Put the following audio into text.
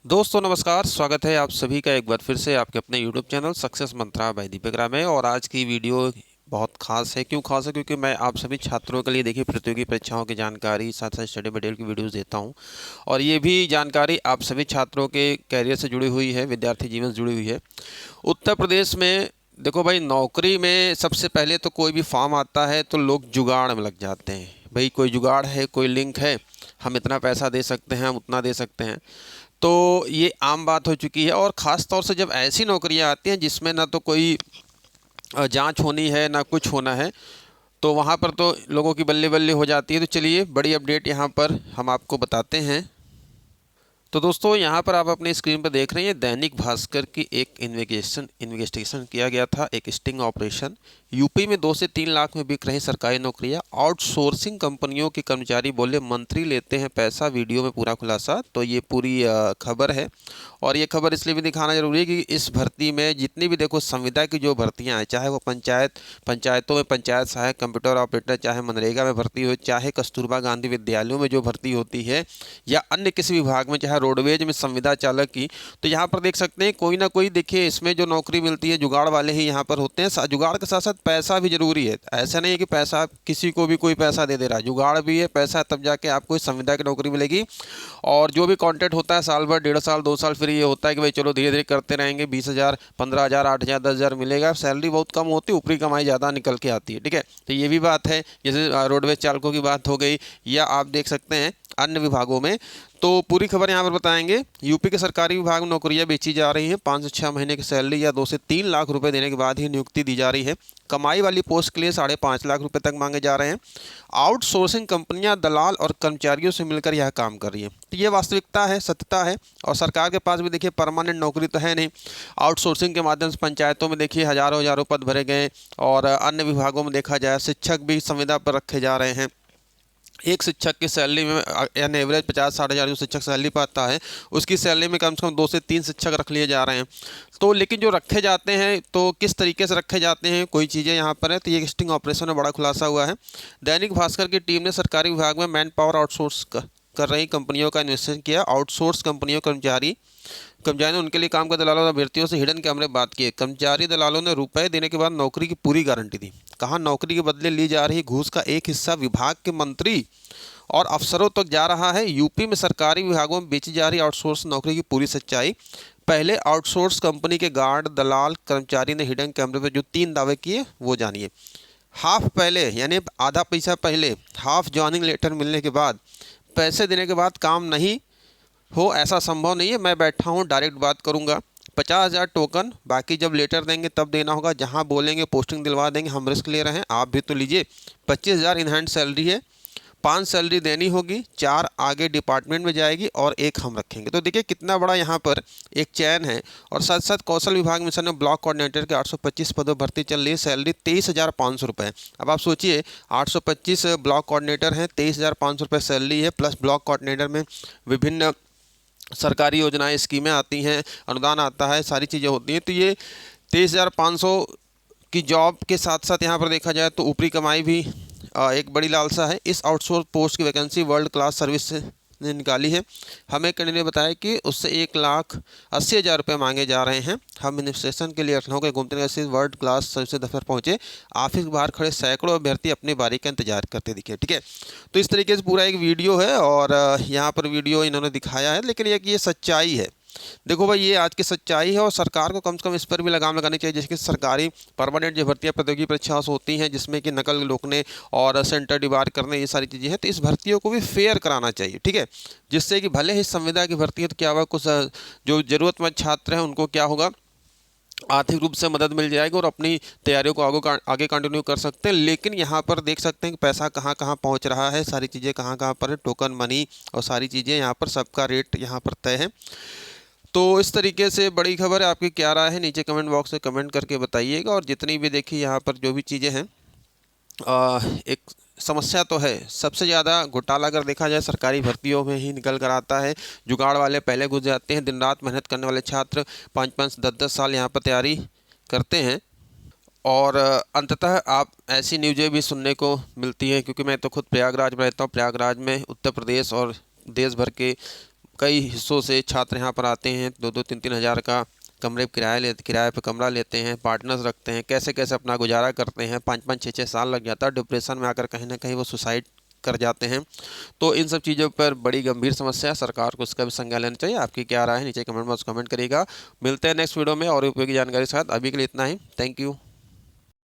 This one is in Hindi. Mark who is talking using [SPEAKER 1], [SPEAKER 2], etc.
[SPEAKER 1] दोस्तों नमस्कार, स्वागत है आप सभी का एक बार फिर से आपके अपने YouTube चैनल सक्सेस मंत्रा बाय दीपक राय में। और आज की वीडियो बहुत खास है। क्यों खास है? क्योंकि मैं आप सभी छात्रों के लिए देखिए प्रतियोगी परीक्षाओं की जानकारी साथ साथ स्टडी मटेरियल की वीडियोस देता हूं। और ये भी जानकारी आप सभी छात्रों के कैरियर से जुड़ी हुई है, विद्यार्थी जीवन से जुड़ी हुई है। उत्तर प्रदेश में देखो भाई, नौकरी में सबसे पहले तो कोई भी फॉर्म आता है तो लोग जुगाड़ में लग जाते हैं। भाई कोई जुगाड़ है, कोई लिंक है, हम इतना पैसा दे सकते हैं, हम उतना दे सकते हैं। तो ये आम बात हो चुकी है। और ख़ास तौर से जब ऐसी नौकरियां आती हैं जिसमें ना तो कोई जांच होनी है ना कुछ होना है, तो वहाँ पर तो लोगों की बल्ले बल्ले हो जाती है। तो चलिए बड़ी अपडेट यहाँ पर हम आपको बताते हैं। तो दोस्तों यहाँ पर आप अपनी स्क्रीन पर देख रहे हैं, दैनिक भास्कर की एक इन्वेस्टिगेशन किया गया था, एक स्टिंग ऑपरेशन। यूपी में 2 से 3 लाख में बिक रही सरकारी नौकरियां, आउटसोर्सिंग कंपनियों के कर्मचारी बोले मंत्री लेते हैं पैसा, वीडियो में पूरा खुलासा। तो ये पूरी खबर है। और ये खबर इसलिए भी दिखाना जरूरी है कि इस भर्ती में जितनी भी देखो संविदा की जो भर्तियां हैं, चाहे वो पंचायतों में पंचायत सहायक, कंप्यूटर ऑपरेटर, चाहे मनरेगा में भर्ती हो, चाहे कस्तूरबा गांधी विद्यालयों में जो भर्ती होती है, या अन्य किसी विभाग में, चाहे रोडवेज में संविदा चालक की, तो यहाँ पर देख सकते हैं कोई ना कोई, देखिए इसमें जो नौकरी मिलती है जुगाड़ वाले ही यहाँ पर होते हैं। जुगाड़ के साथ साथ पैसा भी जरूरी है। ऐसा नहीं है कि पैसा किसी को भी कोई पैसा दे रहा है, जुगाड़ भी है, पैसा तब जाके आपको इस संविदा की नौकरी मिलेगी। और जो भी कॉन्ट्रैक्ट होता है साल भर, 1.5 साल 2 साल, फिर ये होता है कि भाई चलो धीरे धीरे करते रहेंगे, 20,000 15,000 8,000 10,000 मिलेगा। सैलरी बहुत कम होती है, ऊपरी कमाई ज़्यादा निकल के आती है। ठीक है, तो ये भी बात है। जैसे रोडवेज चालकों की बात हो गई, या आप देख सकते हैं अन्य विभागों में। तो पूरी खबर यहाँ पर बताएंगे। यूपी के सरकारी विभाग में नौकरियां बेची जा रही हैं। 5 से 6 महीने की सैलरी या 2 से 3 लाख रुपए देने के बाद ही नियुक्ति दी जा रही है। कमाई वाली पोस्ट के लिए 5.5 लाख रुपए तक मांगे जा रहे हैं। आउटसोर्सिंग कंपनियां दलाल और कर्मचारियों से मिलकर यह काम कर रही है। तो ये वास्तविकता है, सत्यता है। और सरकार के पास भी देखिए परमानेंट नौकरी तो है नहीं। आउटसोर्सिंग के माध्यम से पंचायतों में देखिए हजारों हजारों पद भरे गए। और अन्य विभागों में देखा जाए शिक्षक भी संविदा पर रखे जा रहे हैं। एक शिक्षक की सैलरी में यानी एवरेज 50-60 हज़ार जो शिक्षक सैलरी पाता है, उसकी सैलरी में कम से कम 2 से 3 शिक्षक रख लिए जा रहे हैं। तो लेकिन जो रखे जाते हैं, तो किस तरीके से रखे जाते हैं, कोई चीज़ें यहाँ पर है। तो ये स्टिंग ऑपरेशन में बड़ा खुलासा हुआ है। दैनिक भास्कर की टीम ने सरकारी विभाग में मैन पावर आउटसोर्स कर रही कंपनियों का इन्वेस्टिगेशन किया। आउटसोर्स कंपनियों कर्मचारी ने उनके लिए काम कर दलालों और अभ्यर्थियों से हिडन कैमरे बात किए। कर्मचारी दलालों ने रुपए देने के बाद नौकरी की पूरी गारंटी दी। कहा नौकरी के बदले ली जा रही घूस का एक हिस्सा विभाग के मंत्री और अफसरों तक जा रहा है। यूपी में सरकारी विभागों में बेची जा रही आउटसोर्स नौकरी की पूरी सच्चाई। पहले आउटसोर्स कंपनी के गार्ड, दलाल, कर्मचारी ने हिडन कैमरे पर जो 3 दावे किए वो जानिए। हाफ पहले यानी आधा पैसा पहले, हाफ ज्वाइनिंग लेटर मिलने के बाद, पैसे देने के बाद काम नहीं हो ऐसा संभव नहीं है। मैं बैठा हूँ, डायरेक्ट बात करूँगा। 50,000 टोकन, बाकी जब लेटर देंगे तब देना होगा। जहाँ बोलेंगे पोस्टिंग दिलवा देंगे, हम रिस्क ले रहे हैं, आप भी तो लीजिए। 25,000 इन हैंड सैलरी है। 5 सैलरी देनी होगी, 4 आगे डिपार्टमेंट में जाएगी और 1 हम रखेंगे। तो देखिए कितना बड़ा यहाँ पर एक चयन है। और साथ साथ कौशल विभाग मिशन में ब्लॉक कोऑर्डिनेटर के 825 पदों भर्ती चल रही है। सैलरी 23,500 रुपये। अब आप सोचिए, 825 ब्लॉक कोऑर्डिनेटर हैं, 23,500 रुपये सैलरी है, प्लस ब्लॉक कोऑर्डिनेटर में विभिन्न सरकारी योजनाएं, स्कीमें आती हैं, अनुदान आता है, सारी चीज़ें होती हैं। तो ये 23,500 की जॉब के साथ साथ यहाँ पर देखा जाए तो ऊपरी कमाई भी एक बड़ी लालसा है। इस आउटसोर्स पोस्ट की वैकेंसी वर्ल्ड क्लास सर्विस ने निकाली है। हमें कैंडिडेट ने बताया कि उससे 1,80,000 रुपये मांगे जा रहे हैं। हम इन्वेस्टिगेशन के लिए लखनऊ के गोमती नगर स्थित वर्ल्ड क्लास सर्विस दफ्तर पहुंचे। ऑफिस के बाहर खड़े सैकड़ों अभ्यर्थी अपनी बारी का इंतजार करते दिखे। ठीक है, तो इस तरीके से पूरा एक वीडियो है। और यहाँ पर वीडियो इन्होंने दिखाया है, लेकिन ये सच्चाई है। देखो भाई, ये आज की सच्चाई है। और सरकार को कम से कम इस पर भी लगाम लगानी चाहिए। जैसे कि सरकारी परमानेंट जो भर्तियां प्रतियोगी परीक्षाओं से होती हैं, जिसमें कि नकल रोकने और सेंटर डिबार करने, ये सारी चीज़ें हैं, तो इस भर्तियों को भी फेयर कराना चाहिए। ठीक है, जिससे कि भले ही संविदा की भर्ती है तो क्या होगा, कुछ जो ज़रूरतमंद छात्र हैं उनको क्या होगा, आर्थिक रूप से मदद मिल जाएगी और अपनी तैयारियों को आगे कंटिन्यू कर सकते हैं। लेकिन यहाँ पर देख सकते हैं कि पैसा कहाँ कहाँ पहुँच रहा है, सारी चीज़ें कहाँ कहाँ पर है, टोकन मनी और सारी चीज़ें यहाँ पर, सबका रेट यहाँ पर तय है। तो इस तरीके से बड़ी खबर है। आपकी क्या राय है, नीचे कमेंट बॉक्स में कमेंट करके बताइएगा। और जितनी भी देखिए यहाँ पर जो भी चीज़ें हैं, एक समस्या तो है। सबसे ज़्यादा घोटाला अगर देखा जाए सरकारी भर्तियों में ही निकल कर आता है। जुगाड़ वाले पहले घुस जाते हैं। दिन रात मेहनत करने वाले छात्र 5-5 10-10 साल यहाँ पर तैयारी करते हैं। और अंततः आप ऐसी न्यूज़ें भी सुनने को मिलती हैं, क्योंकि मैं तो खुद प्रयागराज में रहता हूँ। प्रयागराज में उत्तर प्रदेश और देश भर के कई हिस्सों से छात्र यहाँ पर आते हैं, 2-2 3-3 हज़ार का किराए पे कमरा लेते हैं, पार्टनर्स रखते हैं, कैसे कैसे अपना गुजारा करते हैं, 5-5 6-6 साल लग जाता है, डिप्रेशन में आकर कहीं ना कहीं वो सुसाइड कर जाते हैं। तो इन सब चीज़ों पर बड़ी गंभीर समस्या है, सरकार को इसका भी संज्ञान लेना चाहिए। आपकी क्या राय है नीचे कमेंट बॉक्स कमेंट करिएगा। मिलते हैं नेक्स्ट वीडियो में और उपयोगी जानकारी के साथ। अभी के लिए इतना ही। Thank you.